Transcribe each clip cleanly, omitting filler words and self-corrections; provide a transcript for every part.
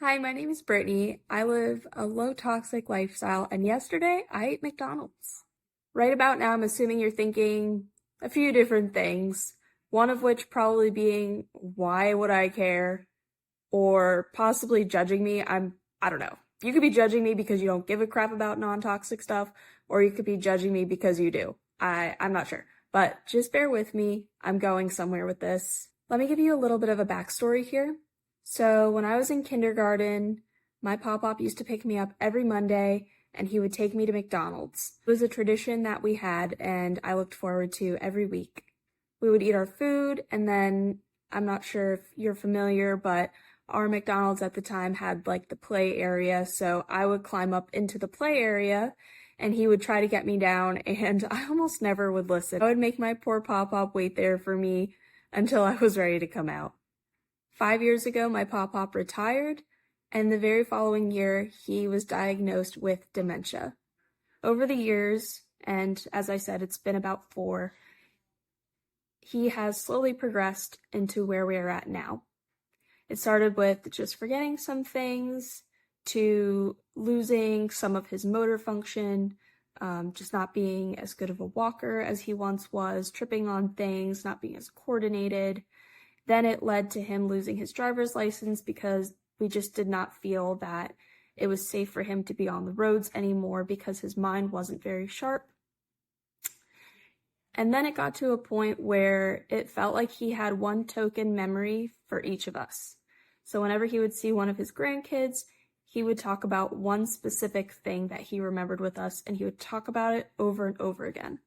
Hi, my name is Brittany. I live a low toxic lifestyle, and yesterday I ate McDonald's. Right about now, I'm assuming you're thinking a few different things, one of which probably being, why would I care? Or possibly judging me. I don't know. You could be judging me because you don't give a crap about non-toxic stuff, or you could be judging me because you do. I'm not sure. But just bear with me. I'm going somewhere with this. Let me give you a little bit of a backstory here. So when I was in kindergarten, my pop-pop used to pick me up every Monday and he would take me to McDonald's. It was a tradition that we had and I looked forward to every week. We would eat our food and then, I'm not sure if you're familiar, but our McDonald's at the time had like the play area, so I would climb up into the play area and he would try to get me down and I almost never would listen. I would make my poor pop-pop wait there for me until I was ready to come out. 5 years ago, my pop-pop retired, and the very following year, he was diagnosed with dementia. Over the years, and as I said, it's been about 4, he has slowly progressed into where we are at now. It started with just forgetting some things, to losing some of his motor function, just not being as good of a walker as he once was, tripping on things, not being as coordinated. Then it led to him losing his driver's license because we just did not feel that it was safe for him to be on the roads anymore because his mind wasn't very sharp. And then it got to a point where it felt like he had one token memory for each of us. So whenever he would see one of his grandkids, he would talk about one specific thing that he remembered with us, and he would talk about it over and over again.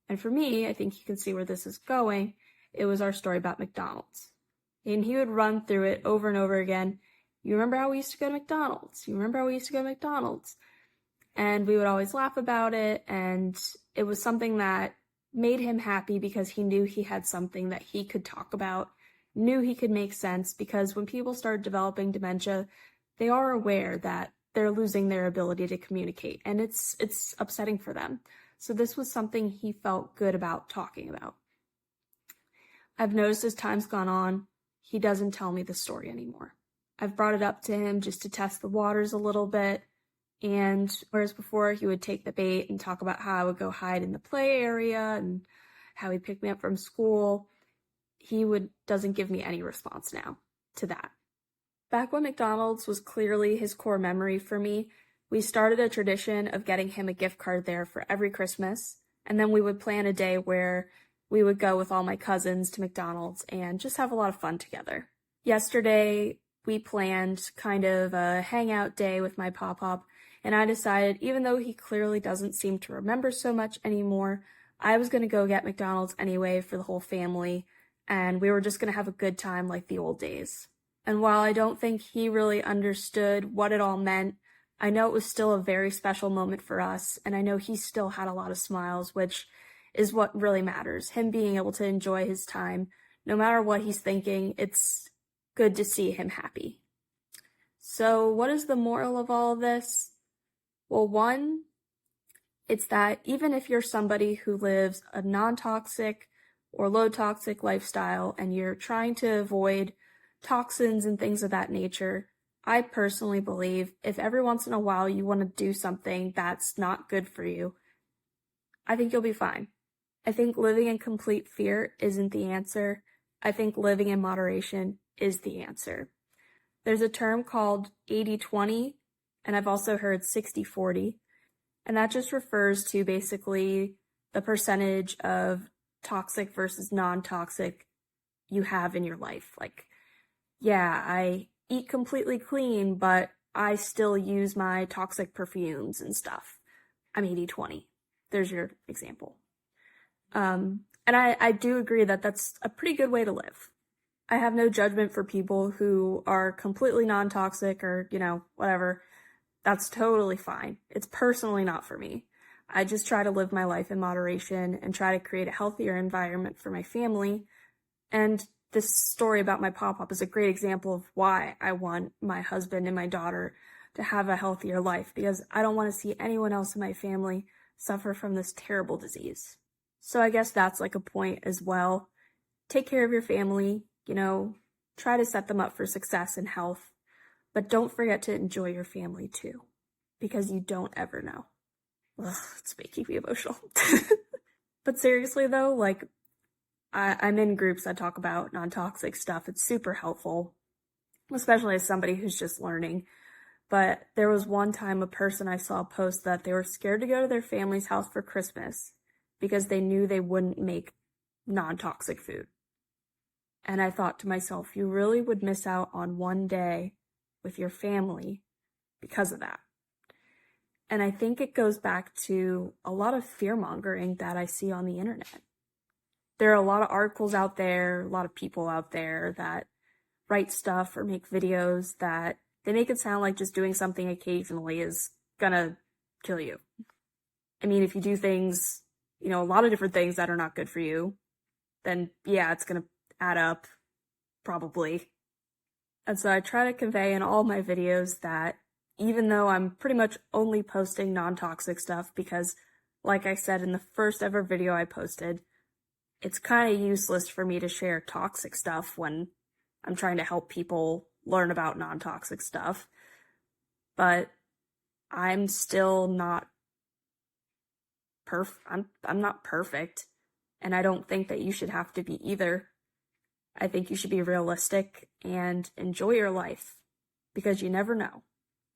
And for me, I think you can see where this is going. It was our story about McDonald's. And he would run through it over and over again. You remember how we used to go to McDonald's? You remember how we used to go to McDonald's? And we would always laugh about it, and it was something that made him happy because he knew he had something that he could talk about, knew he could make sense, because when people start developing dementia, they are aware that they're losing their ability to communicate, and it's upsetting for them. So this was something he felt good about talking about. I've noticed as time's gone on, he doesn't tell me the story anymore. I've brought it up to him just to test the waters a little bit, and whereas before he would take the bait and talk about how I would go hide in the play area and how he'd pick me up from school, he doesn't give me any response now to that. Back when McDonald's was clearly his core memory for me, we started a tradition of getting him a gift card there for every Christmas, and then we would plan a day where we would go with all my cousins to McDonald's and just have a lot of fun together. Yesterday, we planned kind of a hangout day with my pop-pop, and I decided, even though he clearly doesn't seem to remember so much anymore, I was going to go get McDonald's anyway for the whole family, and we were just going to have a good time like the old days. And while I don't think he really understood what it all meant, I know it was still a very special moment for us, and I know he still had a lot of smiles, which is what really matters. Him being able to enjoy his time, no matter what he's thinking, it's good to see him happy. So what is the moral of all of this? Well, one, it's that even if you're somebody who lives a non-toxic or low-toxic lifestyle and you're trying to avoid toxins and things of that nature, I personally believe if every once in a while you want to do something that's not good for you, I think you'll be fine. I think living in complete fear isn't the answer. I think living in moderation is the answer. There's a term called 80-20, and I've also heard 60-40, and that just refers to basically the percentage of toxic versus non-toxic you have in your life. Like, yeah, I eat completely clean, but I still use my toxic perfumes and stuff. I'm 80-20. There's your example. And I do agree that that's a pretty good way to live. I have no judgment for people who are completely non-toxic or, whatever. That's totally fine. It's personally not for me. I just try to live my life in moderation and try to create a healthier environment for my family. And this story about my pop-up is a great example of why I want my husband and my daughter to have a healthier life, because I don't want to see anyone else in my family suffer from this terrible disease. So I guess that's like a point as well. Take care of your family, try to set them up for success and health. But don't forget to enjoy your family too, because you don't ever know. Ugh, it's making me emotional. But seriously though, like, I'm in groups that talk about non-toxic stuff. It's super helpful, especially as somebody who's just learning. But there was one time a person I saw post that they were scared to go to their family's house for Christmas because they knew they wouldn't make non-toxic food. And I thought to myself, you really would miss out on one day with your family because of that. And I think it goes back to a lot of fear-mongering that I see on the internet. There are a lot of articles out there, a lot of people out there that write stuff or make videos that they make it sound like just doing something occasionally is gonna kill you. I mean, if you do things, a lot of different things that are not good for you, then yeah, it's gonna add up, probably. And so I try to convey in all my videos that even though I'm pretty much only posting non-toxic stuff because, like I said in the first ever video I posted, it's kind of useless for me to share toxic stuff when I'm trying to help people learn about non-toxic stuff. But I'm still not I'm not perfect, and I don't think that you should have to be either. I think you should be realistic and enjoy your life, because you never know.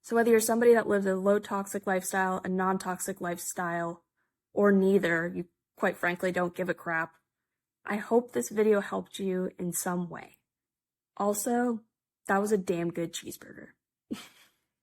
So whether you're somebody that lives a low-toxic lifestyle, a non-toxic lifestyle, or neither, you quite frankly don't give a crap, I hope this video helped you in some way. Also, that was a damn good cheeseburger.